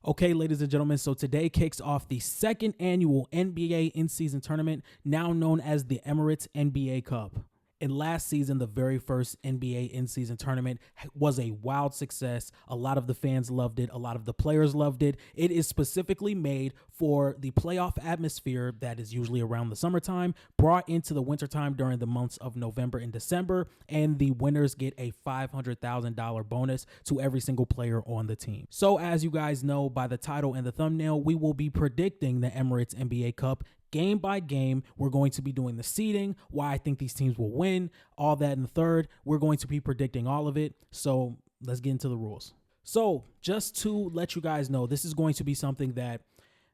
Okay, ladies and gentlemen, so today kicks off the second annual NBA in-season tournament, now known as the Emirates NBA Cup. And last season, the very first NBA in-season tournament was a wild success. A lot of the fans loved it. A lot of the players loved it. It is specifically made for the playoff atmosphere that is usually around the summertime, brought into the wintertime during the months of November and December, and the winners get a $500,000 bonus to every single player on the team. So as you guys know by the title and the thumbnail, we will be predicting the Emirates NBA Cup game by game. We're going to be doing the seeding, why I think these teams will win, all that in the third. We're going to be predicting all of it. So let's get into the rules. So just to let you guys know, this is going to be something that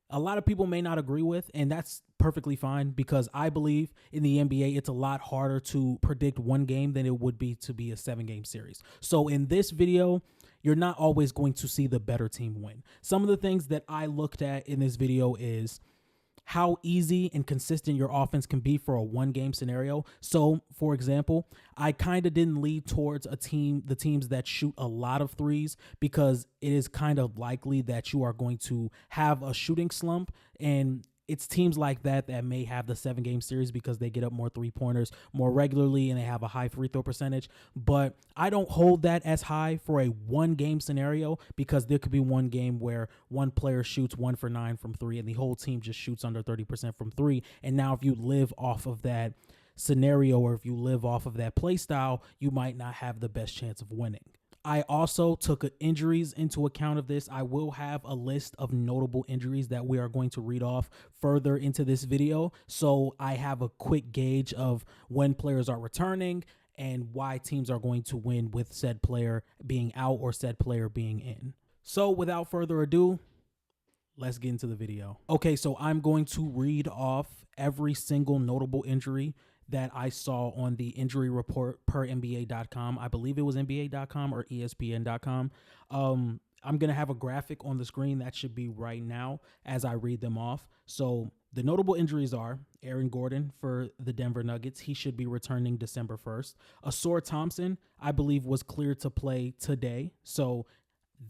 a lot of people may not agree with, and that's perfectly fine because I believe in the NBA, it's a lot harder to predict one game than it would be to be a 7-game series. So in this video, you're not always going to see the better team win. Some of the things that I looked at in this video is how easy and consistent your offense can be for a one-game scenario. So, for example, I kind of didn't lead towards the teams that shoot a lot of threes because it is kind of likely that you are going to have a shooting slump, and it's teams like that that may have the 7-game series because they get up more three-pointers more regularly and they have a high free throw percentage. But I don't hold that as high for a one-game scenario because there could be one game where one player shoots 1 for 9 from 3 and the whole team just shoots under 30% from 3. And now if you live off of that scenario or if you live off of that play style, you might not have the best chance of winning. I also took injuries into account of this. I will have a list of notable injuries that we are going to read off further into this video. So I have a quick gauge of when players are returning and why teams are going to win with said player being out or said player being in. So without further ado, let's get into the video. Okay, so I'm going to read off every single notable injury that I saw on the injury report per NBA.com. I believe it was NBA.com or ESPN.com. I'm going to have a graphic on the screen that should be right now as I read them off. So the notable injuries are Aaron Gordon for the Denver Nuggets. He should be returning December 1st. Asor Thompson, I believe, was cleared to play today. So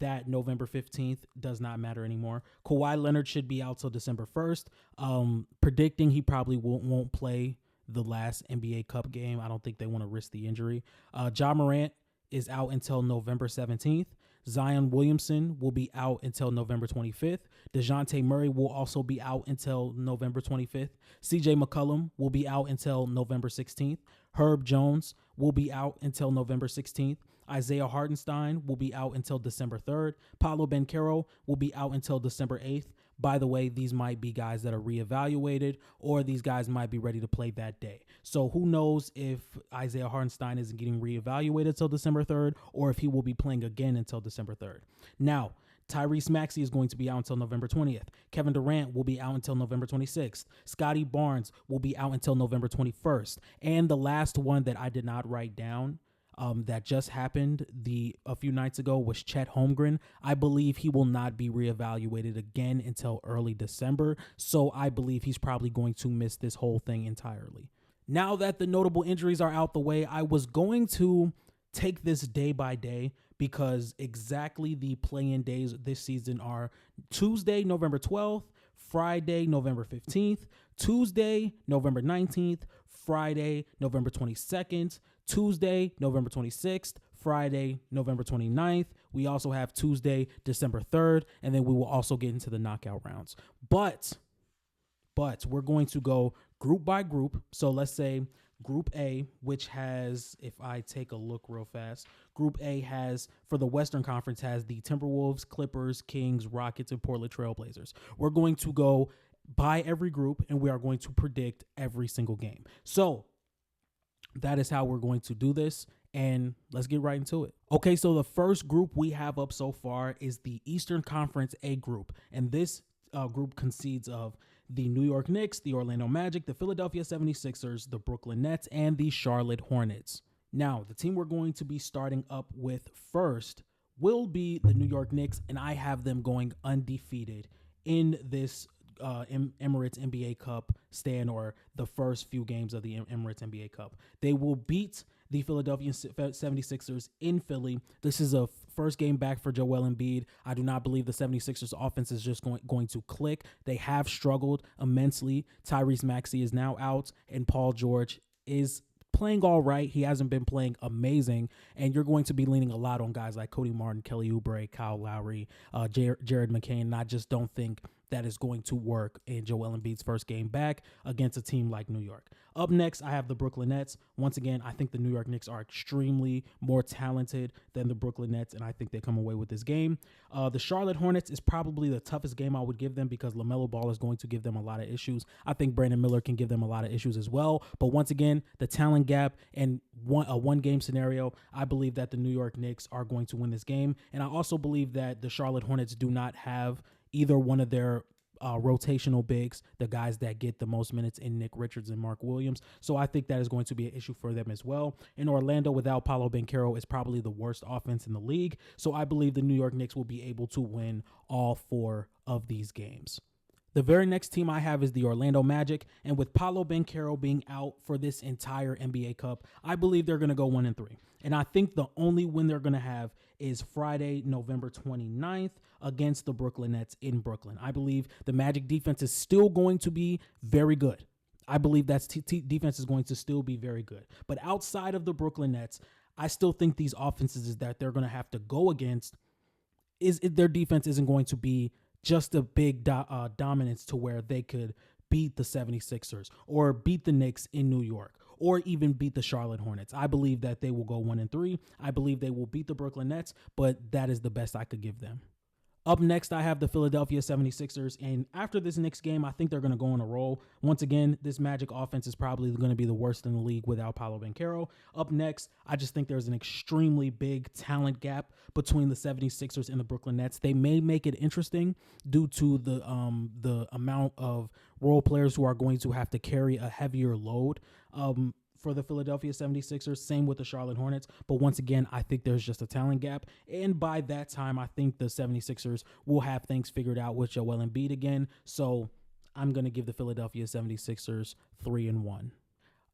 that November 15th does not matter anymore. Kawhi Leonard should be out till December 1st. Predicting he probably won't play the last NBA Cup game. I don't think they want to risk the injury. Ja Morant is out until November 17th. Zion Williamson will be out until November 25th. DeJounte Murray will also be out until November 25th. CJ McCollum will be out until November 16th. Herb Jones will be out until November 16th. Isaiah Hartenstein will be out until December 3rd. Paolo Banchero will be out until December 8th. By the way, these might be guys that are reevaluated or these guys might be ready to play that day. So who knows if Isaiah Hartenstein isn't getting reevaluated until December 3rd or if he will be playing again until December 3rd. Now, Tyrese Maxey is going to be out until November 20th. Kevin Durant will be out until November 26th. Scotty Barnes will be out until November 21st. And the last one that I did not write down that just happened a few nights ago was Chet Holmgren. I believe he will not be reevaluated again until early December. So I believe he's probably going to miss this whole thing entirely. Now that the notable injuries are out the way, I was going to take this day by day because exactly the play-in days this season are Tuesday, November 12th, Friday, November 15th, Tuesday, November 19th, Friday, November 22nd, Tuesday, November 26th, Friday, November 29th. We also have Tuesday, December 3rd, and then we will also get into the knockout rounds. But we're going to go group by group. So let's say Group A, which has, if I take a look real fast, Group A has, for the Western Conference, has the Timberwolves, Clippers, Kings, Rockets, and Portland Trailblazers. We're going to go by every group, and we are going to predict every single game. So that is how we're going to do this, and let's get right into it. Okay, so the first group we have up so far is the Eastern Conference A group, and this group consists of the New York Knicks, the Orlando Magic, the Philadelphia 76ers, the Brooklyn Nets, and the Charlotte Hornets. Now, the team we're going to be starting up with first will be the New York Knicks, and I have them going undefeated in this Emirates NBA Cup stand, or the first few games of the Emirates NBA Cup. They will beat the Philadelphia 76ers in Philly. This is a first game back for Joel Embiid. I do not believe the 76ers offense is just going to click. They have struggled immensely. Tyrese Maxey is now out, and Paul George is playing all right. He hasn't been playing amazing, and you're going to be leaning a lot on guys like Cody Martin, Kelly Oubre, Kyle Lowry, Jared McCain, and I just don't think that is going to work in Joel Embiid's first game back against a team like New York. Up next, I have the Brooklyn Nets. Once again, I think the New York Knicks are extremely more talented than the Brooklyn Nets, and I think they come away with this game. The Charlotte Hornets is probably the toughest game I would give them because LaMelo Ball is going to give them a lot of issues. I think Brandon Miller can give them a lot of issues as well. But once again, the talent gap and a one-game scenario, I believe that the New York Knicks are going to win this game. And I also believe that the Charlotte Hornets do not have either one of their rotational bigs, the guys that get the most minutes in Nick Richards and Mark Williams. So I think that is going to be an issue for them as well. In Orlando, without Paolo Banchero, is probably the worst offense in the league. So I believe the New York Knicks will be able to win all 4 of these games. The very next team I have is the Orlando Magic, and with Paolo Banchero being out for this entire NBA Cup, I believe they're going to go 1-3. And I think the only win they're going to have is Friday, November 29th against the Brooklyn Nets in Brooklyn. I believe the Magic defense is still going to be very good. I believe that defense is going to still be very good. But outside of the Brooklyn Nets, I still think these offenses that they're going to have to go against, their defense isn't going to be just a big dominance to where they could beat the 76ers or beat the Knicks in New York or even beat the Charlotte Hornets. I believe that they will go 1-3. I believe they will beat the Brooklyn Nets, but that is the best I could give them. Up next, I have the Philadelphia 76ers, and after this Knicks game, I think they're going to go on a roll. Once again, this Magic offense is probably going to be the worst in the league without Paolo Banchero. Up next, I just think there's an extremely big talent gap between the 76ers and the Brooklyn Nets. They may make it interesting due to the amount of role players who are going to have to carry a heavier load for the Philadelphia 76ers, same with the Charlotte Hornets. But once again, I think there's just a talent gap. And by that time, I think the 76ers will have things figured out with Joel Embiid again. So I'm going to give the Philadelphia 76ers 3-1.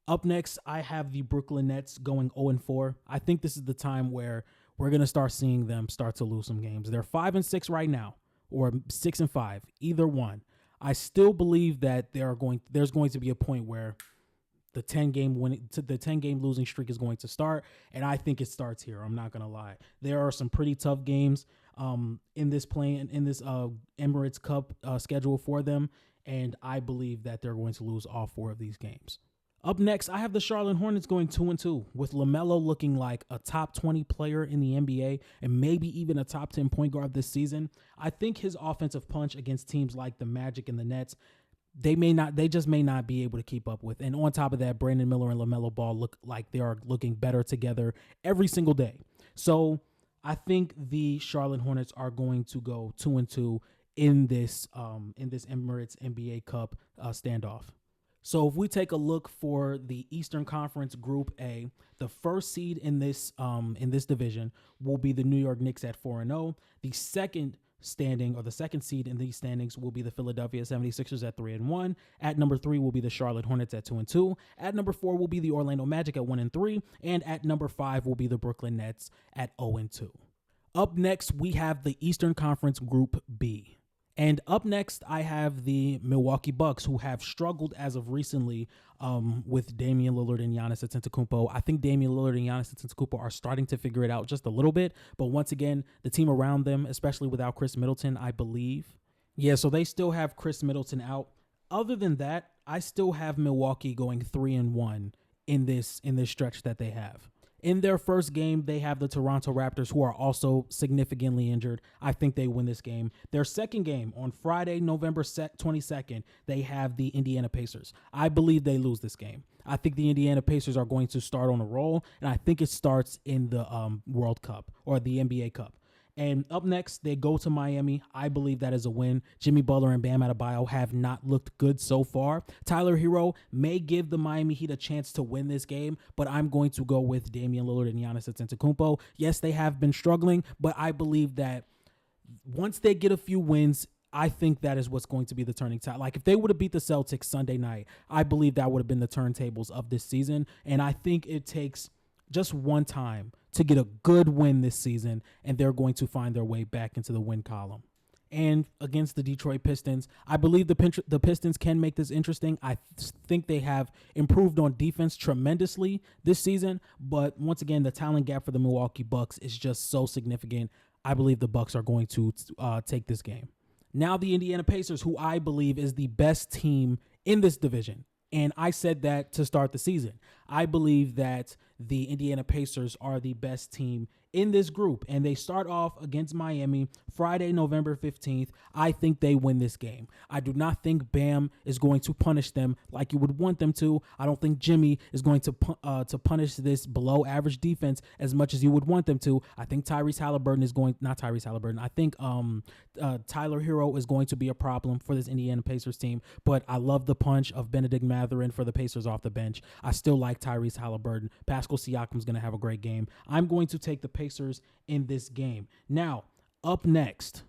Up next, I have the Brooklyn Nets going 0-4. I think this is the time where we're going to start seeing them start to lose some games. They're 5-6 right now, or 6-5, either one. I still believe that there's going to be a point where the 10-game losing streak is going to start, and I think it starts here. I'm not gonna lie. There are some pretty tough games in this Emirates Cup schedule for them, and I believe that they're going to lose all 4 of these games. Up next, I have the Charlotte Hornets going 2-2 with LaMelo looking like a top 20 player in the NBA and maybe even a top 10 point guard this season. I think his offensive punch against teams like the Magic and the Nets, they just may not be able to keep up with. And on top of that, Brandon Miller and LaMelo Ball look like they are looking better together every single day. So I think the Charlotte Hornets are going to go 2-2 in this Emirates NBA Cup standoff. So if we take a look for the Eastern Conference Group A, the first seed in this division will be the New York Knicks at 4-0. The second seed in these standings will be the Philadelphia 76ers at 3-1. At number 3 will be the Charlotte Hornets at 2-2. At number 4 will be the Orlando Magic at 1-3. And at number 5 will be the Brooklyn Nets at 0-2. Up next, we have the Eastern Conference Group B. And up next, I have the Milwaukee Bucks, who have struggled as of recently with Damian Lillard and Giannis Antetokounmpo. I think Damian Lillard and Giannis Antetokounmpo are starting to figure it out just a little bit. But once again, the team around them, especially without Chris Middleton, I believe. Yeah, so they still have Chris Middleton out. Other than that, I still have Milwaukee going 3-1 in this stretch that they have. In their first game, they have the Toronto Raptors, who are also significantly injured. I think they win this game. Their second game on Friday, November 22nd, they have the Indiana Pacers. I believe they lose this game. I think the Indiana Pacers are going to start on a roll, and I think it starts in the World Cup or the NBA Cup. And up next, they go to Miami. I believe that is a win. Jimmy Butler and Bam Adebayo have not looked good so far. Tyler Hero may give the Miami Heat a chance to win this game, but I'm going to go with Damian Lillard and Giannis Antetokounmpo. Yes, they have been struggling, but I believe that once they get a few wins, I think that is what's going to be the turning tide. Like if they would have beat the Celtics Sunday night, I believe that would have been the turntables of this season. And I think it takes just one time to get a good win this season, and they're going to find their way back into the win column. And against the Detroit Pistons, I believe the Pistons can make this interesting. I think they have improved on defense tremendously this season, but once again, the talent gap for the Milwaukee Bucks is just so significant. I believe the Bucks are going to take this game. Now the Indiana Pacers, who I believe is the best team in this division. And I said that to start the season. I believe that the Indiana Pacers are the best team in this group, and they start off against Miami Friday, November 15th. I think they win this game. I do not think Bam is going to punish them like you would want them to. I don't think Jimmy is going to punish this below average defense as much as you would want them to. I think I think Tyler Hero is going to be a problem for this Indiana Pacers team, but I love the punch of Benedict Mathurin for the Pacers off the bench. I still like Tyrese Halliburton. Pascal Siakam's going to have a great game. I'm going to take the Pacers in this game. Now, up next,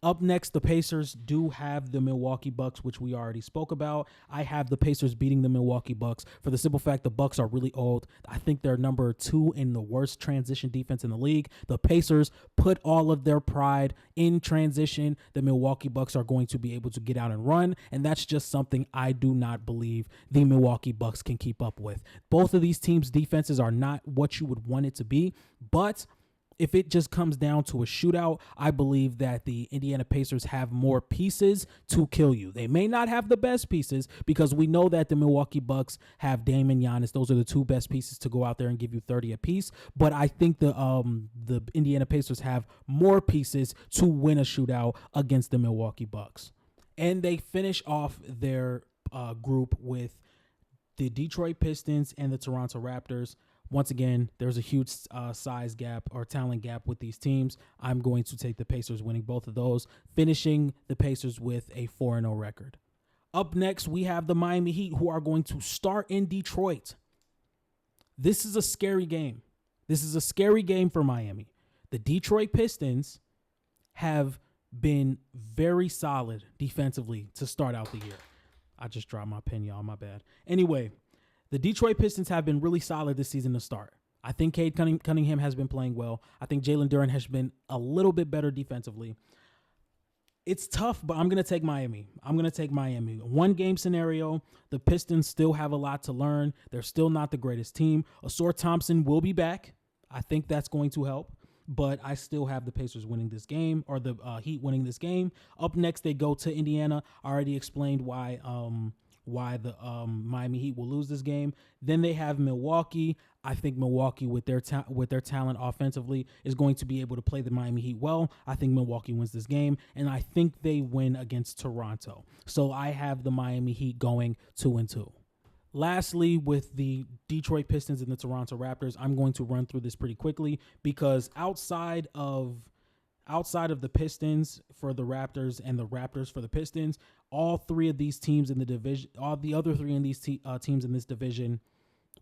the Pacers do have the Milwaukee Bucks, which we already spoke about. I have the Pacers beating the Milwaukee Bucks for the simple fact the Bucks are really old. I think they're number 2 in the worst transition defense in the league. The Pacers put all of their pride in transition. The Milwaukee Bucks are going to be able to get out and run, and that's just something I do not believe the Milwaukee Bucks can keep up with. Both of these teams' defenses are not what you would want it to be, but if it just comes down to a shootout, I believe that the Indiana Pacers have more pieces to kill you. They may not have the best pieces because we know that the Milwaukee Bucks have Dame and Giannis. Those are the 2 best pieces to go out there and give you 30 apiece. But I think the Indiana Pacers have more pieces to win a shootout against the Milwaukee Bucks. And they finish off their group with the Detroit Pistons and the Toronto Raptors. Once again, there's a huge size gap or talent gap with these teams. I'm going to take the Pacers winning both of those, finishing the Pacers with a 4-0 record. Up next, we have the Miami Heat, who are going to start in Detroit. This is a scary game. This is a scary game for Miami. The Detroit Pistons have been very solid defensively to start out the year. I just dropped my pen, y'all. My bad. Anyway, the Detroit Pistons have been really solid this season to start. I think Cade Cunningham has been playing well. I think Jalen Duren has been a little bit better defensively. It's tough, but I'm going to take Miami. One-game scenario. The Pistons still have a lot to learn. They're still not the greatest team. Ausar Thompson will be back. I think that's going to help. But I still have the Pacers winning this game, or the Heat winning this game. Up next, they go to Indiana. I already explained why the Miami Heat will lose this game. Then they have Milwaukee. I think Milwaukee, with their talent offensively, is going to be able to play the Miami Heat well. I think Milwaukee wins this game, and I think they win against Toronto. So I have the Miami Heat going 2-2. Lastly, with the Detroit Pistons and the Toronto Raptors, I'm going to run through this pretty quickly because outside of the Pistons for the Raptors and the Raptors for the Pistons, all 3 of these teams in the division, all the other 3 in these teams in this division,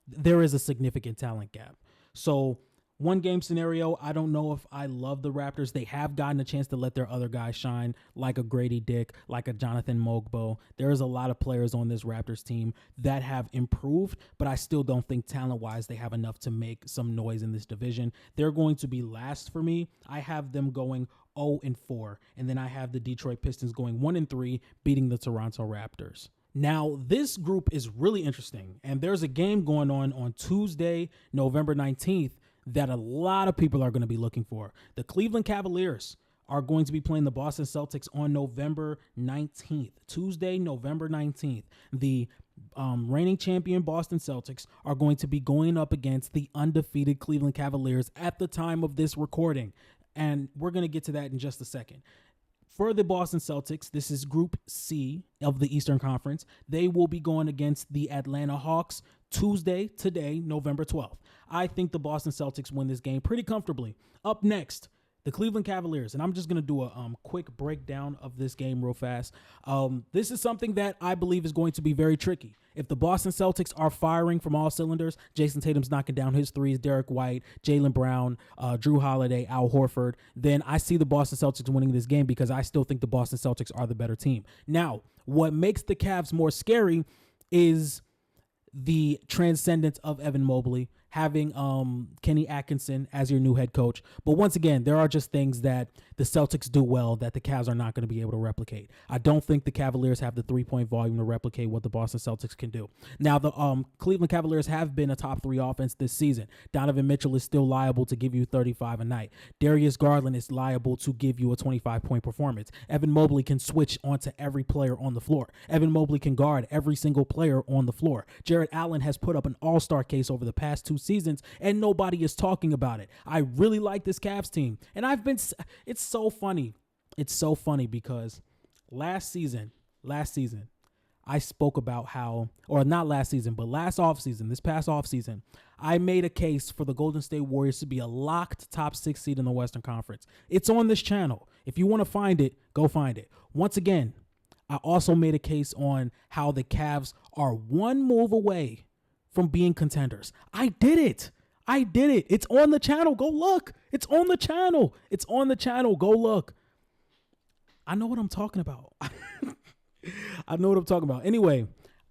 there is a significant talent gap. So 1-game scenario, I don't know if I love the Raptors. They have gotten a chance to let their other guys shine, like a Grady Dick, like a Jonathan Mogbo. There's a lot of players on this Raptors team that have improved, but I still don't think talent-wise they have enough to make some noise in this division. They're going to be last for me. I have them going 0-4, and then I have the Detroit Pistons going 1-3, beating the Toronto Raptors. Now, this group is really interesting, and there's a game going on Tuesday, November 19th, that a lot of people are going to be looking for. The Cleveland Cavaliers are going to be playing the Boston Celtics on November 19th, Tuesday, November 19th. The reigning champion Boston Celtics are going to be going up against the undefeated Cleveland Cavaliers at the time of this recording. And we're going to get to that in just a second. For the Boston Celtics, this is Group C of the Eastern Conference. They will be going against the Atlanta Hawks today, November 12th. I think the Boston Celtics win this game pretty comfortably. Up next, the Cleveland Cavaliers, and I'm just going to do a quick breakdown of this game real fast. This is something that I believe is going to be very tricky. If the Boston Celtics are firing from all cylinders, Jason Tatum's knocking down his threes, Derek White, Jaylen Brown, Drew Holiday, Al Horford, then I see the Boston Celtics winning this game because I still think the Boston Celtics are the better team. Now, what makes the Cavs more scary is the transcendence of Evan Mobley, having Kenny Atkinson as your new head coach. But once again, there are just things that the Celtics do well that the Cavs are not going to be able to replicate. I don't think the Cavaliers have the 3-point volume to replicate what the Boston Celtics can do. Now, the Cleveland Cavaliers have been a top 3 offense this season. Donovan Mitchell is still liable to give you 35 a night. Darius Garland is liable to give you a 25-point performance. Evan Mobley can switch onto every player on the floor. Evan Mobley can guard every single player on the floor. Jared Allen has put up an all-star case over the past 2 seasons, and nobody is talking about it. I really like this Cavs team, and it's so funny. It's so funny because last season, I spoke about how, or not last season, but last offseason, this past offseason, I made a case for the Golden State Warriors to be a locked top 6 seed in the Western Conference. It's on this channel. If you want to find it, go find it. Once again, I also made a case on how the Cavs are one move away from being contenders. I did it. It's on the channel. Go look. It's on the channel. Go look. I know what I'm talking about. Anyway,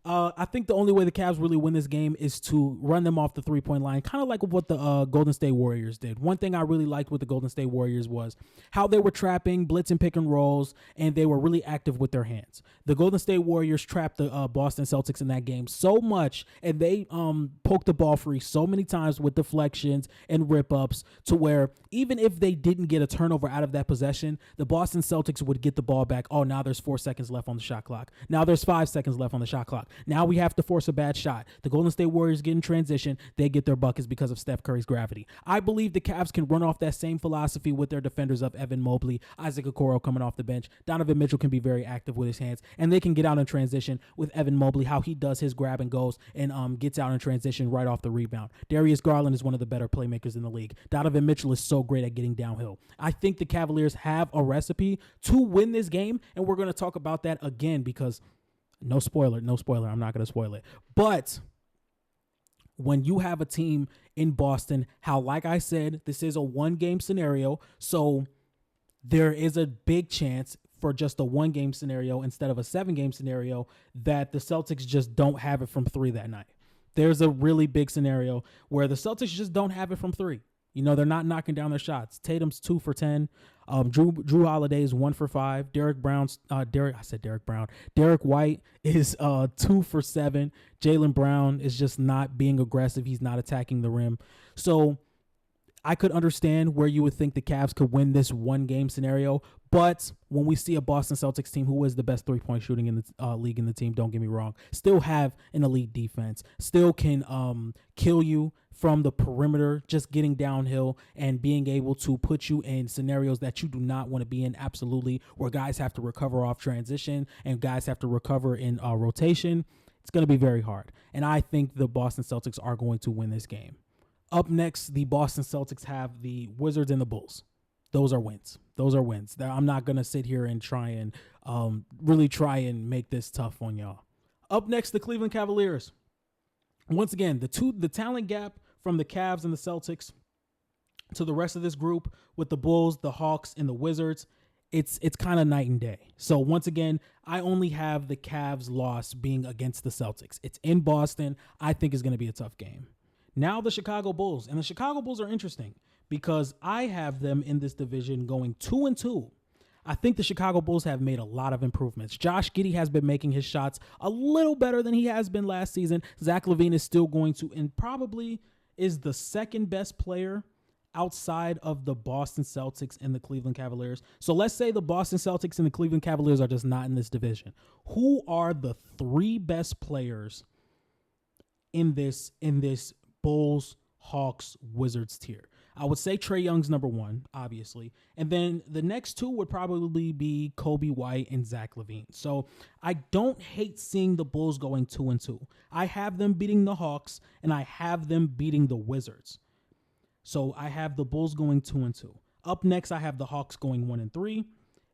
I think the only way the Cavs really win this game is to run them off the 3-point line, kind of like what the Golden State Warriors did. One thing I really liked with the Golden State Warriors was how they were trapping, blitz and pick and rolls, and they were really active with their hands. The Golden State Warriors trapped the Boston Celtics in that game so much, and they poked the ball free so many times with deflections and rip-ups to where even if they didn't get a turnover out of that possession, the Boston Celtics would get the ball back. Oh, now there's 4 seconds left on the shot clock. Now there's 5 seconds left on the shot clock. Now we have to force a bad shot. The Golden State Warriors get in transition. They get their buckets because of Steph Curry's gravity. I believe the Cavs can run off that same philosophy with their defenders of Evan Mobley, Isaac Okoro coming off the bench. Donovan Mitchell can be very active with his hands, and they can get out in transition with Evan Mobley, how he does his grab and goes and gets out in transition right off the rebound. Darius Garland is one of the better playmakers in the league. Donovan Mitchell is so great at getting downhill. I think the Cavaliers have a recipe to win this game, and we're going to talk about that again because no spoiler. I'm not going to spoil it. But when you have a team in Boston, how, like I said, this is a 1-game scenario. So there is a big chance for just a 1-game scenario instead of a 7-game scenario that the Celtics just don't have it from 3 that night. There's a really big scenario where the Celtics just don't have it from 3. You know, they're not knocking down their shots. Tatum's 2 for 10. Drew Holiday is 1 for 5. Derek White is 2 for 7. Jaylen Brown is just not being aggressive. He's not attacking the rim. So I could understand where you would think the Cavs could win this 1-game scenario. But when we see a Boston Celtics team who is the best 3-point shooting in the league in the team, don't get me wrong, still have an elite defense, still can kill you from the perimeter, just getting downhill and being able to put you in scenarios that you do not want to be in, absolutely, where guys have to recover off transition and guys have to recover in rotation. It's going to be very hard. And I think the Boston Celtics are going to win this game. Up next, the Boston Celtics have the Wizards and the Bulls. Those are wins. I'm not going to sit here and try and really try and make this tough on y'all. Up next, the Cleveland Cavaliers. Once again, the talent gap from the Cavs and the Celtics to the rest of this group with the Bulls, the Hawks, and the Wizards, it's kind of night and day. So once again, I only have the Cavs loss being against the Celtics. It's in Boston. I think it's going to be a tough game. Now the Chicago Bulls. And the Chicago Bulls are interesting because I have them in this division going 2-2. I think the Chicago Bulls have made a lot of improvements. Josh Giddey has been making his shots a little better than he has been last season. Zach LaVine is still going to, and probably is the second best player outside of the Boston Celtics and the Cleveland Cavaliers. So let's say the Boston Celtics and the Cleveland Cavaliers are just not in this division. Who are the 3 best players in this Bulls, Hawks, Wizards tier? I would say Trae Young's number 1, obviously. And then the next 2 would probably be Kobe White and Zach LaVine. So I don't hate seeing the Bulls going 2-2. I have them beating the Hawks, and I have them beating the Wizards. So I have the Bulls going 2-2. Up next, I have the Hawks going 1-3.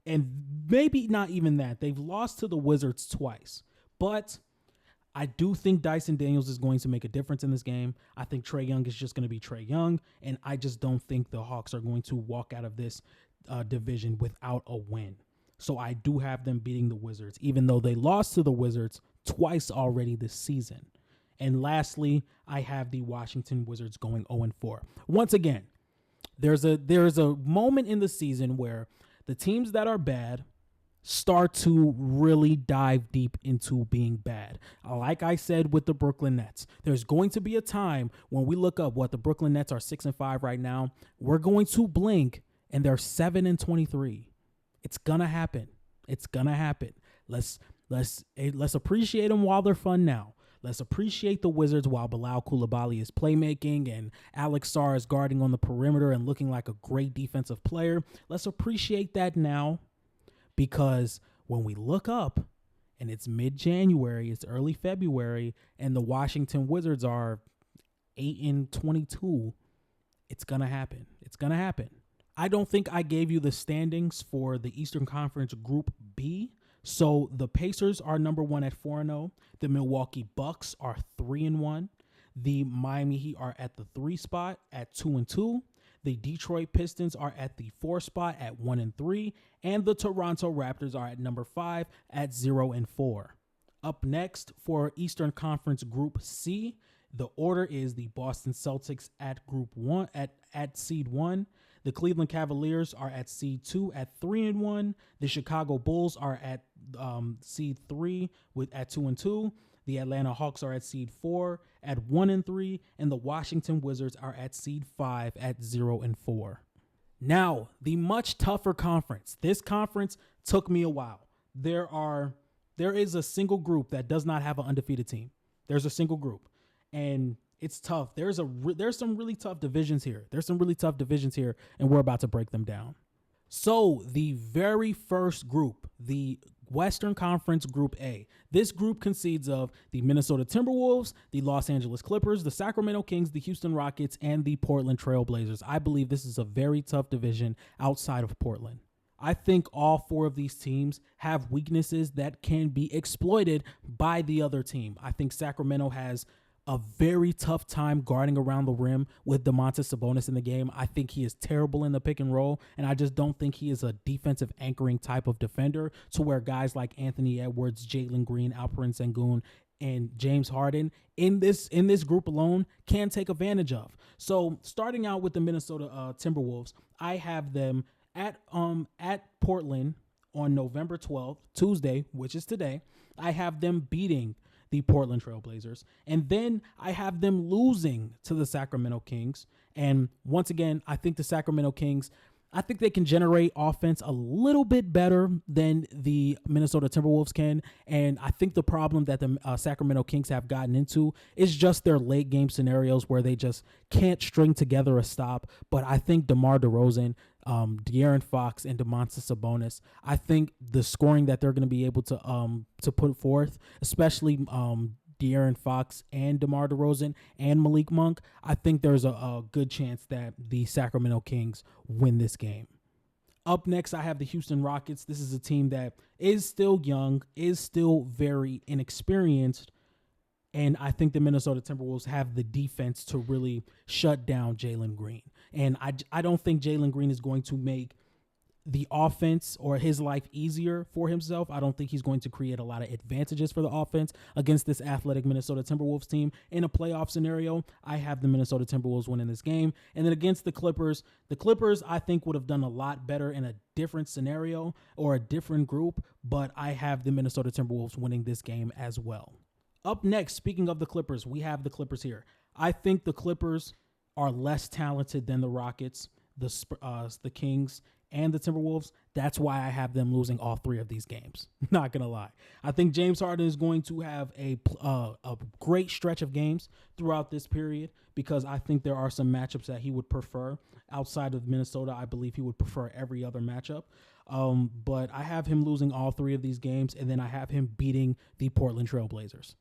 And maybe not even that. They've lost to the Wizards twice. But I do think Dyson Daniels is going to make a difference in this game. I think Trae Young is just going to be Trae Young, and I just don't think the Hawks are going to walk out of this division without a win. So I do have them beating the Wizards, even though they lost to the Wizards twice already this season. And lastly, I have the Washington Wizards going 0-4. Once again, there's a moment in the season where the teams that are bad start to really dive deep into being bad. Like I said with the Brooklyn Nets, there's going to be a time when we look up what the Brooklyn Nets are 6-5 right now. We're going to blink and they're 7-23. It's gonna happen. It's gonna happen. Let's appreciate them while they're fun now. Let's appreciate the Wizards while Bilal Coulibaly is playmaking and Alex Sarr is guarding on the perimeter and looking like a great defensive player. Let's appreciate that now, because when we look up and it's mid-January, it's early February, and the Washington Wizards are 8-22, it's going to happen. It's going to happen. I don't think I gave you the standings for the Eastern Conference Group B. So the Pacers are number 1 at 4-0. The Milwaukee Bucks are 3-1. The Miami Heat are at the 3 spot at 2-2. The Detroit Pistons are at the 4 spot at 1-3. And the Toronto Raptors are at number 5 at 0-4. Up next for Eastern Conference Group C, the order is the Boston Celtics at Group 1 at seed 1. The Cleveland Cavaliers are at seed 2 at 3-1. The Chicago Bulls are at seed 3 at 2-2. The Atlanta Hawks are at seed 4 at 1-3, and the Washington Wizards are at seed 5 at 0-4. Now, the much tougher conference. This conference took me a while. There is a single group that does not have an undefeated team. There's a single group, and it's tough. There's some really tough divisions here. And we're about to break them down. So the very first group, the Western Conference Group A. This group consists of the Minnesota Timberwolves, the Los Angeles Clippers, the Sacramento Kings, the Houston Rockets, and the Portland Trail Blazers. I believe this is a very tough division outside of Portland. I think all 4 of these teams have weaknesses that can be exploited by the other team. I think Sacramento has a very tough time guarding around the rim with Domantas Sabonis in the game. I think he is terrible in the pick and roll, and I just don't think he is a defensive anchoring type of defender to where guys like Anthony Edwards, Jalen Green, Alperen Sengun, and James Harden in this group alone can take advantage of. So starting out with the Minnesota Timberwolves, I have them at Portland on November 12th, Tuesday, which is today. I have them beating the Portland Trail Blazers. And then I have them losing to the Sacramento Kings. And once again, I think the Sacramento Kings, I think they can generate offense a little bit better than the Minnesota Timberwolves can. And I think the problem that the Sacramento Kings have gotten into is just their late game scenarios where they just can't string together a stop. But I think DeMar DeRozan, De'Aaron Fox, and Domantas Sabonis, I think the scoring that they're going to be able to put forth, especially De'Aaron Fox and DeMar DeRozan and Malik Monk, I think there's a good chance that the Sacramento Kings win this game. Up next, I have the Houston Rockets. This is a team that is still young, is still very inexperienced, and I think the Minnesota Timberwolves have the defense to really shut down Jalen Green. And I don't think Jalen Green is going to make the offense or his life easier for himself. I don't think he's going to create a lot of advantages for the offense against this athletic Minnesota Timberwolves team. In a playoff scenario, I have the Minnesota Timberwolves winning this game. And then against the Clippers I think would have done a lot better in a different scenario or a different group, but I have the Minnesota Timberwolves winning this game as well. Up next, speaking of the Clippers, we have the Clippers here. I think the Clippers are less talented than the Rockets, the Kings, and the Timberwolves. That's why I have them losing all 3 of these games. Not going to lie. I think James Harden is going to have a great stretch of games throughout this period because I think there are some matchups that he would prefer. Outside of Minnesota, I believe he would prefer every other matchup. But I have him losing all 3 of these games, and then I have him beating the Portland Trail Blazers.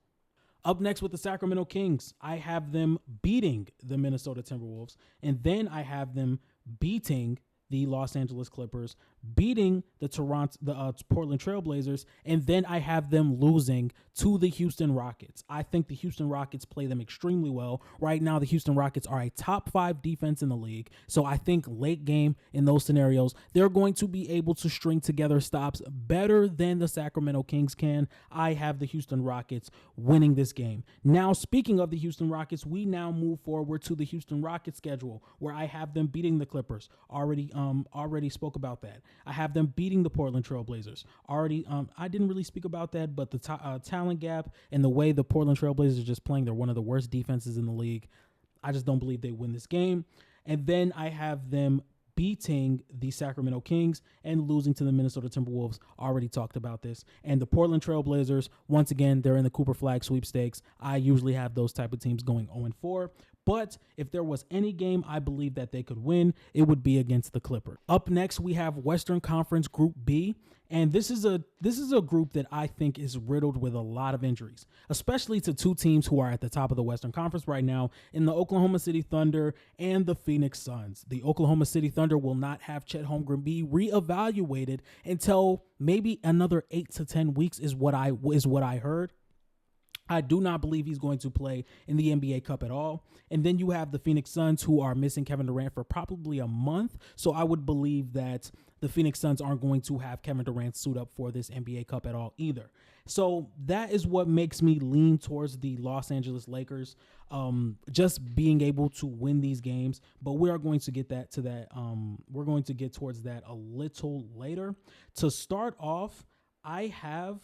Up next with the Sacramento Kings, I have them beating the Minnesota Timberwolves, and then I have them beating the Los Angeles Clippers, beating the Portland Trailblazers, and then I have them losing to the Houston Rockets. I think the Houston Rockets play them extremely well. Right now, the Houston Rockets are a top 5 defense in the league, so I think late game in those scenarios, they're going to be able to string together stops better than the Sacramento Kings can. I have the Houston Rockets winning this game. Now, speaking of the Houston Rockets, we now move forward to the Houston Rockets schedule, where I have them beating the Clippers. Already spoke about that. I have them beating the Portland Trailblazers. I didn't really speak about that, but the talent gap and the way the Portland Trailblazers are just playing, they're one of the worst defenses in the league. I just don't believe they win this game. And then I have them beating the Sacramento Kings and losing to the Minnesota Timberwolves. Already talked about this. And the Portland Trailblazers, once again, they're in the Cooper Flag sweepstakes. I usually have those type of teams going 0-4. But if there was any game I believe that they could win, it would be against the Clippers. Up next, we have Western Conference Group B. And this is a group that I think is riddled with a lot of injuries, especially to two teams who are at the top of the Western Conference right now in the Oklahoma City Thunder and the Phoenix Suns. The Oklahoma City Thunder will not have Chet Holmgren be reevaluated until maybe another 8 to 10 weeks is what I heard. I do not believe he's going to play in the NBA Cup at all. And then you have the Phoenix Suns, who are missing Kevin Durant for probably a month. So I would believe that the Phoenix Suns aren't going to have Kevin Durant suit up for this NBA Cup at all either. So that is what makes me lean towards the Los Angeles Lakers, just being able to win these games. But we are going to get we're going to get towards that a little later. To start off, I have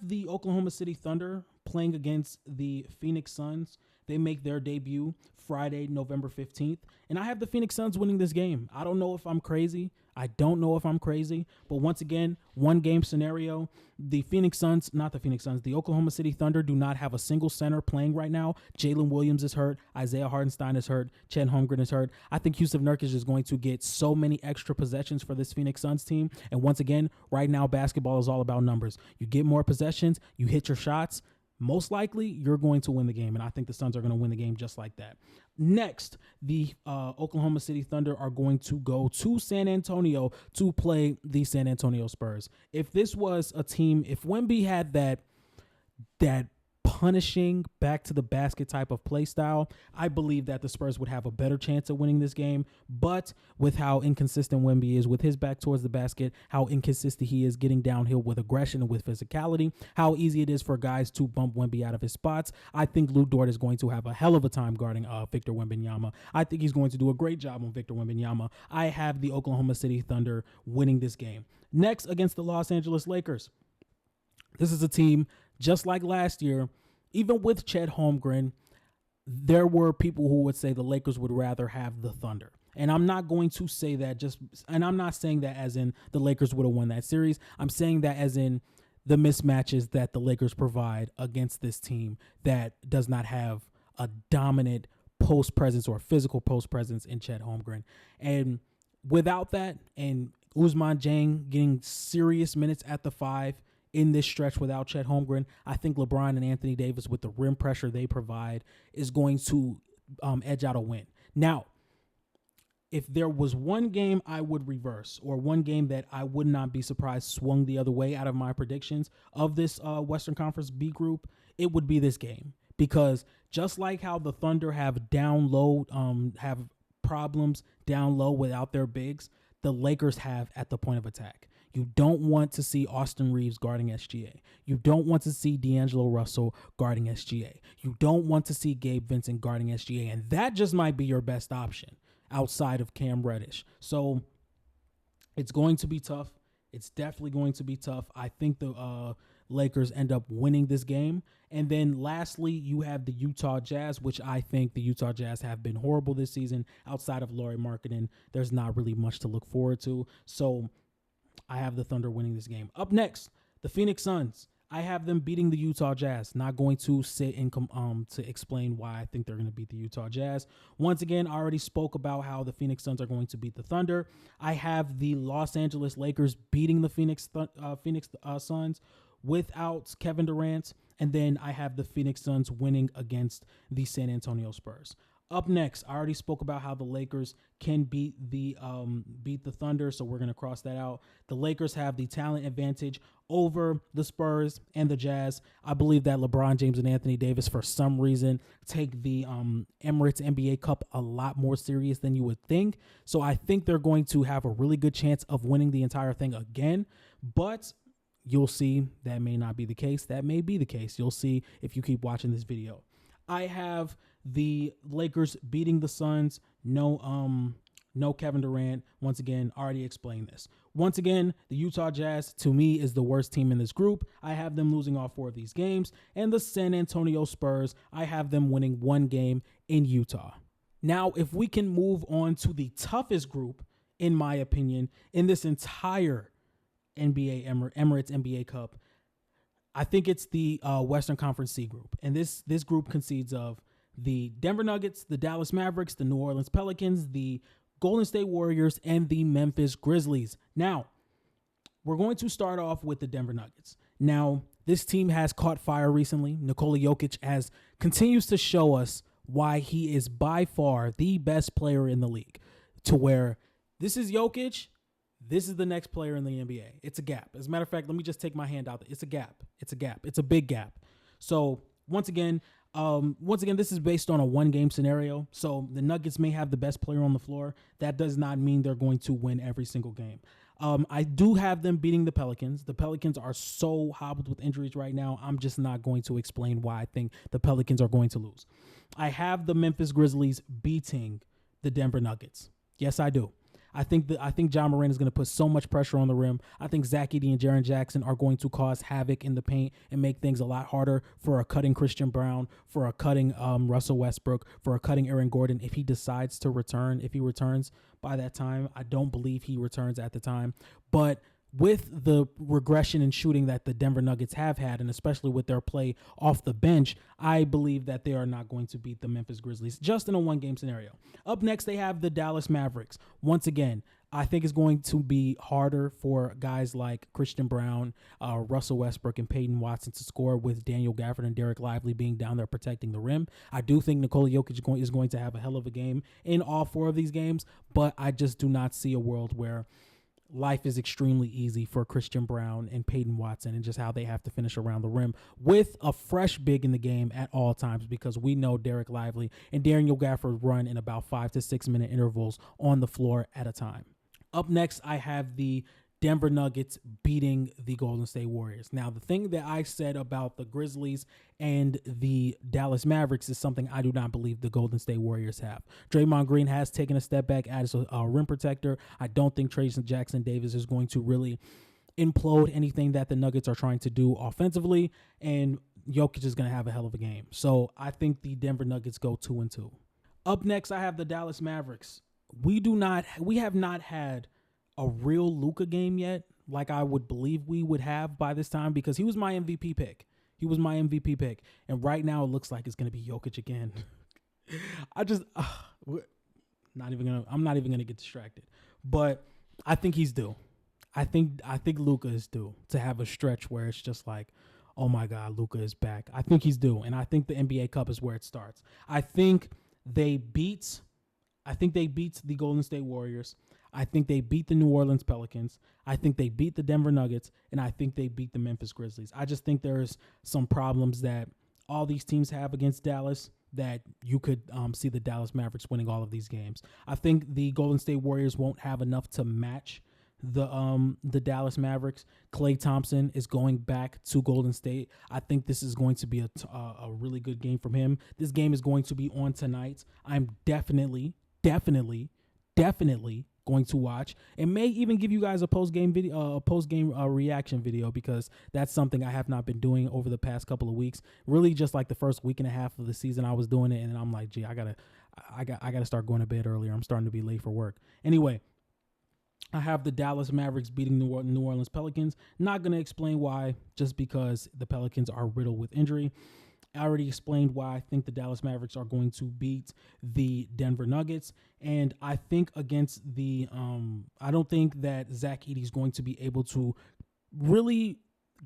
the Oklahoma City Thunder playing against the Phoenix Suns. They make their debut Friday, November 15th. And I have the Phoenix Suns winning this game. I don't know if I'm crazy. But once again, one game scenario. The Oklahoma City Thunder do not have a single center playing right now. Jalen Williams is hurt. Isaiah Hartenstein is hurt. Chet Holmgren is hurt. I think Yusuf Nurkic is going to get so many extra possessions for this Phoenix Suns team. And once again, right now, basketball is all about numbers. You get more possessions, you hit your shots, most likely you're going to win the game. And I think the Suns are going to win the game just like that. Next, the Oklahoma City Thunder are going to go to San Antonio to play the San Antonio Spurs. If this was a team, if Wemby had that punishing back to the basket type of play style, I believe that the Spurs would have a better chance of winning this game. But with how inconsistent Wemby is with his back towards the basket, how inconsistent he is getting downhill with aggression and with physicality, how easy it is for guys to bump Wemby out of his spots, I think Lou Dort is going to have a hell of a time guarding Victor Wembanyama. I think he's going to do a great job on Victor Wembanyama. I have the Oklahoma City Thunder winning this game. Next, against the Los Angeles Lakers. This is a team just like last year. Even with Chet Holmgren, there were people who would say the Lakers would rather have the Thunder. And I'm not going to say that I'm not saying that as in the Lakers would have won that series. I'm saying that as in the mismatches that the Lakers provide against this team that does not have a dominant post presence or physical post presence in Chet Holmgren. And without that, and Ousmane Dieng getting serious minutes at the 5, in this stretch without Chet Holmgren, I think LeBron and Anthony Davis, with the rim pressure they provide, is going to edge out a win. Now, if there was one game I would reverse, or one game that I would not be surprised swung the other way out of my predictions of this Western Conference B group, it would be this game. Because just like how the Thunder have have problems down low without their bigs, the Lakers have at the point of attack. You don't want to see Austin Reeves guarding SGA. You don't want to see D'Angelo Russell guarding SGA. You don't want to see Gabe Vincent guarding SGA. And that just might be your best option outside of Cam Reddish. So it's going to be tough. It's definitely going to be tough. I think the Lakers end up winning this game. And then lastly, you have the Utah Jazz, which I think the Utah Jazz have been horrible this season. Outside of Lauri Markkanen, there's not really much to look forward to. So I have the Thunder winning this game. Up next, the Phoenix Suns. I have them beating the Utah Jazz. Not going to sit and to explain why I think they're going to beat the Utah Jazz. Once again, I already spoke about how the Phoenix Suns are going to beat the Thunder. I have the Los Angeles Lakers beating the Phoenix Suns without Kevin Durant. And then I have the Phoenix Suns winning against the San Antonio Spurs. Up next, I already spoke about how the Lakers can beat the Thunder, so we're going to cross that out. The Lakers have the talent advantage over the Spurs and the Jazz. I believe that LeBron James and Anthony Davis, for some reason, take the Emirates NBA Cup a lot more serious than you would think. So I think they're going to have a really good chance of winning the entire thing again. But you'll see that may not be the case. That may be the case. You'll see if you keep watching this video. I have the Lakers beating the Suns. No Kevin Durant. Once again, already explained this. Once again, the Utah Jazz, to me, is the worst team in this group. I have them losing all 4 of these games. And the San Antonio Spurs, I have them winning 1 game in Utah. Now, if we can move on to the toughest group, in my opinion, in this entire Emirates NBA Cup, I think it's the Western Conference C group. And this group consists of the Denver Nuggets, the Dallas Mavericks, the New Orleans Pelicans, the Golden State Warriors, and the Memphis Grizzlies. Now, we're going to start off with the Denver Nuggets. Now, this team has caught fire recently. Nikola Jokic continues to show us why he is by far the best player in the league, to where this is Jokic, this is the next player in the NBA. It's a gap. As a matter of fact, let me just take my hand out. It's a gap. It's a gap. It's a big gap. So once again, this is based on a 1-game scenario. So the Nuggets may have the best player on the floor. That does not mean they're going to win every single game. I do have them beating the Pelicans. The Pelicans are so hobbled with injuries right now. I'm just not going to explain why I think the Pelicans are going to lose. I have the Memphis Grizzlies beating the Denver Nuggets. Yes, I do. I think Ja Morant is going to put so much pressure on the rim. I think Zach Edey and Jaren Jackson are going to cause havoc in the paint and make things a lot harder for a cutting Christian Brown, for a cutting Russell Westbrook, for a cutting Aaron Gordon if he decides to return. If he returns by that time, I don't believe he returns at the time. But with the regression in shooting that the Denver Nuggets have had, and especially with their play off the bench, I believe that they are not going to beat the Memphis Grizzlies just in a 1-game scenario. Up next, they have the Dallas Mavericks. Once again, I think it's going to be harder for guys like Christian Brown, Russell Westbrook, and Peyton Watson to score with Daniel Gafford and Derek Lively being down there protecting the rim. I do think Nikola Jokic is going to have a hell of a game in all 4 of these games, but I just do not see a world where life is extremely easy for Christian Brown and Peyton Watson, and just how they have to finish around the rim with a fresh big in the game at all times, because we know Derek Lively and Daniel Gafford run in about 5 to 6 minute intervals on the floor at a time. Up next, I have the Denver Nuggets beating the Golden State Warriors. Now, the thing that I said about the Grizzlies and the Dallas Mavericks is something I do not believe the Golden State Warriors have. Draymond Green has taken a step back as a rim protector. I don't think Jackson Davis is going to really implode anything that the Nuggets are trying to do offensively, and Jokic is going to have a hell of a game. So I think the Denver Nuggets go 2-2. Up next, I have the Dallas Mavericks. We have not had a real Luka game yet, like I would believe we would have by this time, because he was my MVP pick. And right now it looks like it's going to be Jokic again. I'm not even gonna get distracted, but I think he's due. I think Luka is due to have a stretch where it's just like, oh my God, Luka is back. I think he's due, and I think the NBA Cup is where it starts. I think they beat the Golden State Warriors. I think they beat the New Orleans Pelicans. I think they beat the Denver Nuggets, and I think they beat the Memphis Grizzlies. I just think there's some problems that all these teams have against Dallas that you could see the Dallas Mavericks winning all of these games. I think the Golden State Warriors won't have enough to match the Dallas Mavericks. Klay Thompson is going back to Golden State. I think this is going to be a really good game from him. This game is going to be on tonight. I'm definitely going to watch, and may even give you guys a post-game reaction video, because that's something I have not been doing over the past couple of weeks. Really, just like the first week and a half of the season, I was doing it, and I'm like, gee, I gotta start going to bed earlier. I'm starting to be late for work. Anyway, I have the Dallas Mavericks beating New Orleans Pelicans. Not going to explain why, just because the Pelicans are riddled with injury. I already explained why I think the Dallas Mavericks are going to beat the Denver Nuggets. And I think against I don't think that Zach Edey is going to be able to really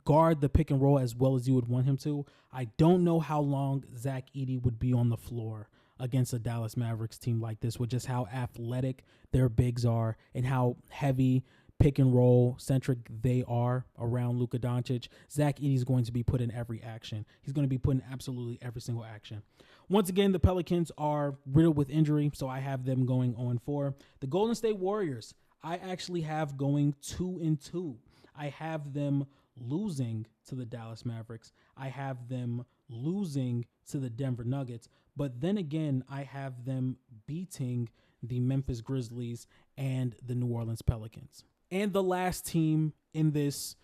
guard the pick and roll as well as you would want him to. I don't know how long Zach Edey would be on the floor against a Dallas Mavericks team like this with just how athletic their bigs are and how heavy pick and roll centric they are around Luka Doncic. Zach Edey is going to be put in every action. He's going to be put in absolutely every single action. Once again, the Pelicans are riddled with injury, so I have them going 0-4. The Golden State Warriors, I actually have going 2-2. I have them losing to the Dallas Mavericks. I have them losing to the Denver Nuggets. But then again, I have them beating the Memphis Grizzlies and the New Orleans Pelicans. And the last team in this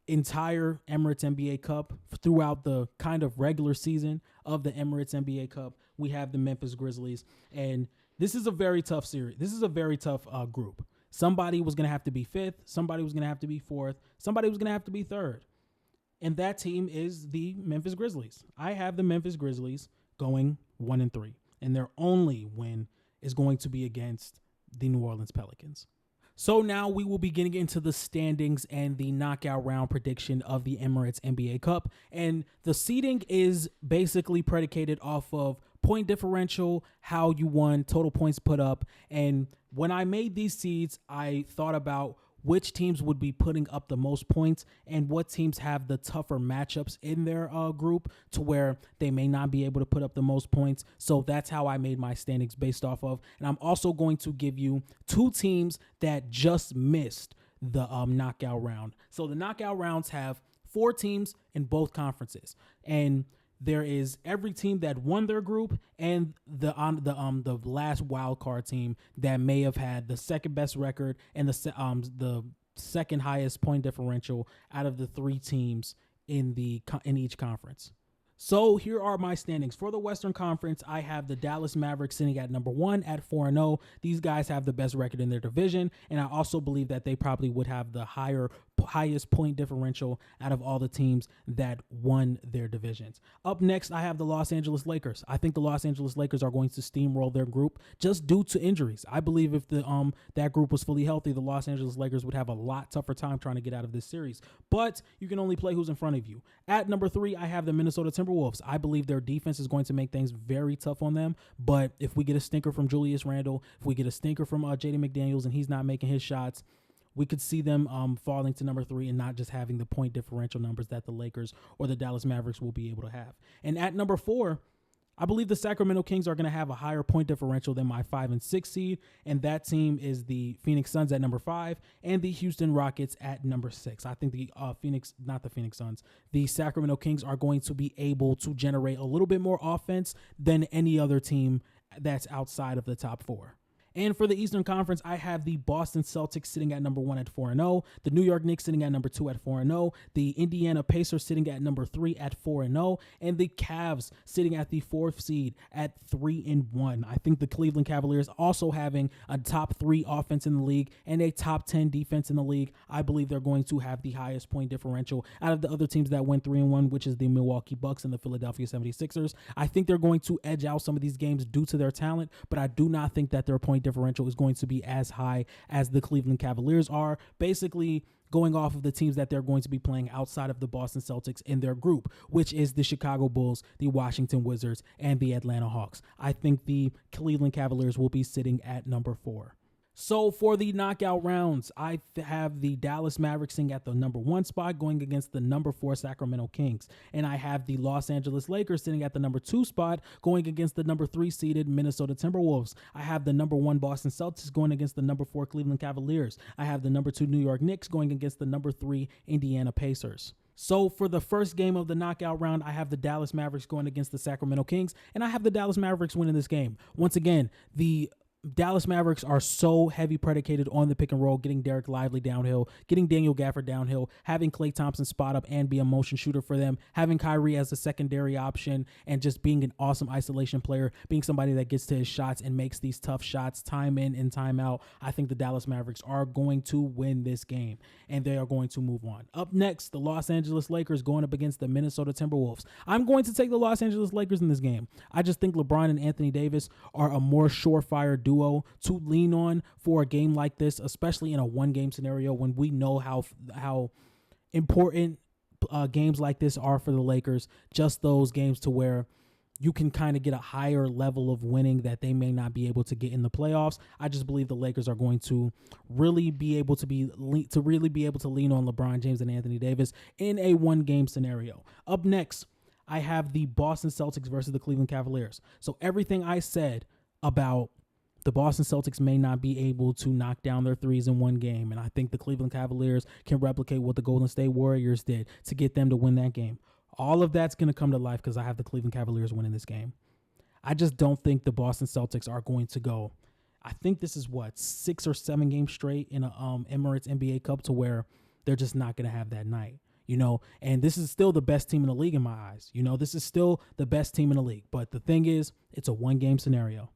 entire Emirates NBA Cup throughout the kind of regular season of the Emirates NBA Cup, we have the Memphis Grizzlies. And this is a very tough series. This is a very tough group. Somebody was going to have to be fifth. Somebody was going to have to be fourth. Somebody was going to have to be third. And that team is the Memphis Grizzlies. I have the Memphis Grizzlies going 1-3. And their only win is going to be against the New Orleans Pelicans. So now we will be getting into the standings and the knockout round prediction of the Emirates NBA Cup. And the seeding is basically predicated off of point differential, how you won, total points put up. And when I made these seeds, I thought about which teams would be putting up the most points and what teams have the tougher matchups in their group to where they may not be able to put up the most points. So that's how I made my standings based off of. And I'm also going to give you two teams that just missed the knockout round. So the knockout rounds have 4 teams in both conferences. And there is every team that won their group and the last wild card team that may have had the second best record and the second highest point differential out of the 3 teams in each conference. So here are my standings. For the Western Conference, I have the Dallas Mavericks sitting at number 1 at 4-0. These guys have the best record in their division, and I also believe that they probably would have the highest point differential out of all the teams that won their divisions. Up next, I have the Los Angeles Lakers. I think the Los Angeles Lakers are going to steamroll their group just due to injuries. I believe if that group was fully healthy, the Los Angeles Lakers would have a lot tougher time trying to get out of this series. But you can only play who's in front of you. At number 3, I have the Minnesota Timberwolves. I believe their defense is going to make things very tough on them. But if we get a stinker from Julius Randle, if we get a stinker from Jaden McDaniels and he's not making his shots, we could see them falling to number 3 and not just having the point differential numbers that the Lakers or the Dallas Mavericks will be able to have. And at number 4, I believe the Sacramento Kings are going to have a higher point differential than my 5 and 6 seed, and that team is the Phoenix Suns at number 5 and the Houston Rockets at number 6. I think the Sacramento Kings are going to be able to generate a little bit more offense than any other team that's outside of the top 4. And for the Eastern Conference, I have the Boston Celtics sitting at number 1 at 4-0, the New York Knicks sitting at number 2 at 4-0, the Indiana Pacers sitting at number 3 at 4-0, and the Cavs sitting at the 4th seed at 3-1. I think the Cleveland Cavaliers also having a top 3 offense in the league and a top 10 defense in the league. I believe they're going to have the highest point differential out of the other teams that went 3-1, which is the Milwaukee Bucks and the Philadelphia 76ers. I think they're going to edge out some of these games due to their talent, but I do not think that their point differential is going to be as high as the Cleveland Cavaliers are, basically going off of the teams that they're going to be playing outside of the Boston Celtics in their group, which is the Chicago Bulls, the Washington Wizards, and the Atlanta Hawks. I think the Cleveland Cavaliers will be sitting at number 4. So for the knockout rounds, I have the Dallas Mavericks sitting at the number 1 spot going against the number 4 Sacramento Kings. And I have the Los Angeles Lakers sitting at the number 2 spot going against the number 3 seeded Minnesota Timberwolves. I have the number 1 Boston Celtics going against the number 4 Cleveland Cavaliers. I have the number 2 New York Knicks going against the number 3 Indiana Pacers. So for the first game of the knockout round, I have the Dallas Mavericks going against the Sacramento Kings, and I have the Dallas Mavericks winning this game. Once again, the Dallas Mavericks are so heavy predicated on the pick and roll, getting Derek Lively downhill, getting Daniel Gafford downhill, having Klay Thompson spot up and be a motion shooter for them, having Kyrie as a secondary option, and just being an awesome isolation player, being somebody that gets to his shots and makes these tough shots time in and time out. I think the Dallas Mavericks are going to win this game, and they are going to move on. Up next, the Los Angeles Lakers going up against the Minnesota Timberwolves. I'm going to take the Los Angeles Lakers in this game. I just think LeBron and Anthony Davis are a more surefire duo to lean on for a game like this, especially in a one-game scenario when we know how important games like this are for the Lakers. Just those games to where you can kind of get a higher level of winning that they may not be able to get in the playoffs. I just believe the Lakers are going to really be able to lean on LeBron James and Anthony Davis in a one-game scenario. Up next, I have the Boston Celtics versus the Cleveland Cavaliers. So everything I said about the Boston Celtics may not be able to knock down their threes in one game, and I think the Cleveland Cavaliers can replicate what the Golden State Warriors did to get them to win that game. All of that's going to come to life because I have the Cleveland Cavaliers winning this game. I just don't think the Boston Celtics are going to go. I think this is 6 or 7 games straight in a Emirates NBA Cup to where they're just not going to have that night. And this is still the best team in the league in my eyes. This is still the best team in the league. But the thing is, it's a one-game scenario.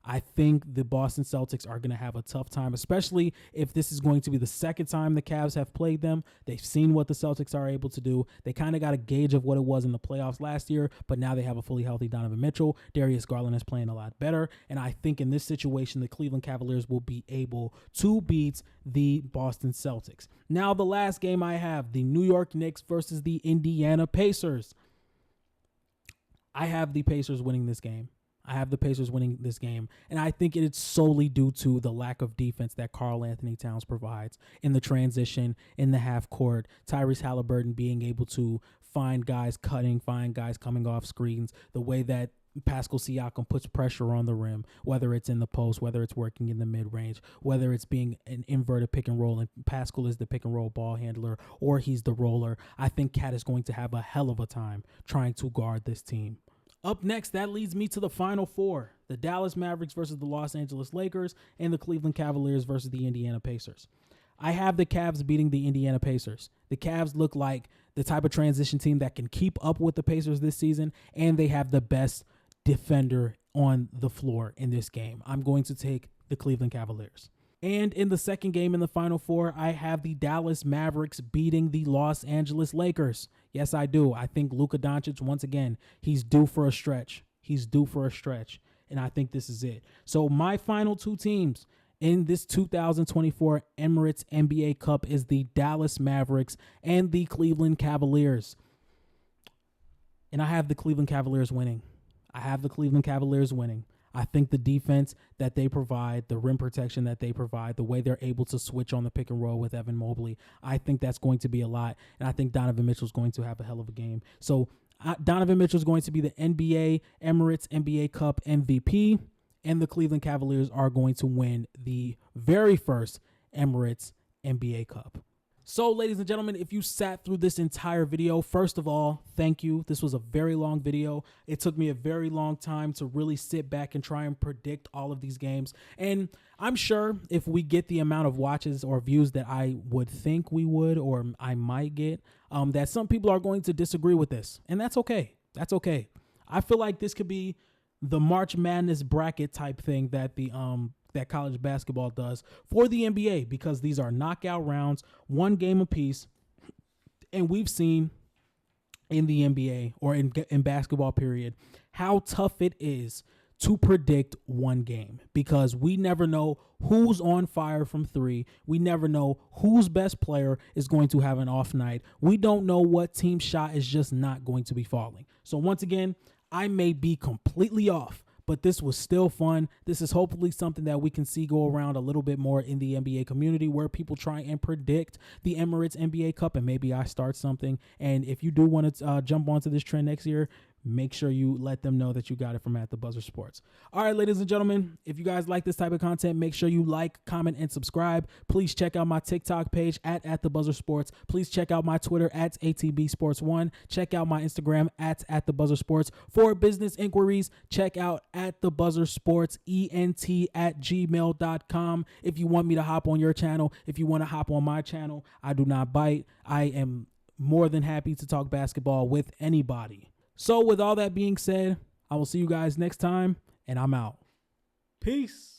I think the Boston Celtics are going to have a tough time, especially if this is going to be the second time the Cavs have played them. They've seen what the Celtics are able to do. They kind of got a gauge of what it was in the playoffs last year, but now they have a fully healthy Donovan Mitchell. Darius Garland is playing a lot better, and I think in this situation, the Cleveland Cavaliers will be able to beat the Boston Celtics. Now, the last game I have, the New York Knicks versus the Indiana Pacers. I have the Pacers winning this game. And I think it's solely due to the lack of defense that Karl Anthony Towns provides in the transition, in the half court, Tyrese Halliburton being able to find guys cutting, find guys coming off screens, the way that Pascal Siakam puts pressure on the rim, whether it's in the post, whether it's working in the mid-range, whether it's being an inverted pick and roll, and Pascal is the pick and roll ball handler, or he's the roller. I think Cat is going to have a hell of a time trying to guard this team. Up next, that leads me to the Final Four, the Dallas Mavericks versus the Los Angeles Lakers, and the Cleveland Cavaliers versus the Indiana Pacers. I have the Cavs beating the Indiana Pacers. The Cavs look like the type of transition team that can keep up with the Pacers this season, and they have the best defender on the floor in this game. I'm going to take the Cleveland Cavaliers. And in the second game in the Final Four, I have the Dallas Mavericks beating the Los Angeles Lakers. Yes, I do. I think Luka Doncic, once again, he's due for a stretch. And I think this is it. So my final two teams in this 2024 Emirates NBA Cup is the Dallas Mavericks and the Cleveland Cavaliers. And I have the Cleveland Cavaliers winning. I think the defense that they provide, the rim protection that they provide, the way they're able to switch on the pick and roll with Evan Mobley, I think that's going to be a lot. And I think Donovan Mitchell is going to have a hell of a game. So Donovan Mitchell is going to be the Emirates NBA Cup MVP, and the Cleveland Cavaliers are going to win the very first Emirates NBA Cup. So, ladies and gentlemen, if you sat through this entire video, first of all, thank you. This was a very long video. It took me a very long time to really sit back and try and predict all of these games. And I'm sure if we get the amount of watches or views that I would think we would, or I might get, that some people are going to disagree with this. And that's okay. I feel like this could be the March Madness bracket type thing that that college basketball does for the NBA, because these are knockout rounds, one game apiece, and we've seen in the NBA or in basketball period how tough it is to predict one game, because we never know who's on fire from three. We never know whose best player is going to have an off night. We don't know what team shot is just not going to be falling. So once again, I may be completely off, but this was still fun. This is hopefully something that we can see go around a little bit more in the NBA community, where people try and predict the Emirates NBA Cup, and maybe I start something. And if you do want to jump onto this trend next year, make sure you let them know that you got it from At The Buzzer Sports. All right, ladies and gentlemen, if you guys like this type of content, make sure you like, comment, and subscribe. Please check out my TikTok page at The Buzzer Sports. Please check out my Twitter at atbsports1. Check out my Instagram at The Buzzer Sports. For business inquiries, check out at The Buzzer Sports ent@gmail.com. If you want me to hop on your channel, if you want to hop on my channel, I do not bite. I am more than happy to talk basketball with anybody. So with all that being said, I will see you guys next time, and I'm out. Peace.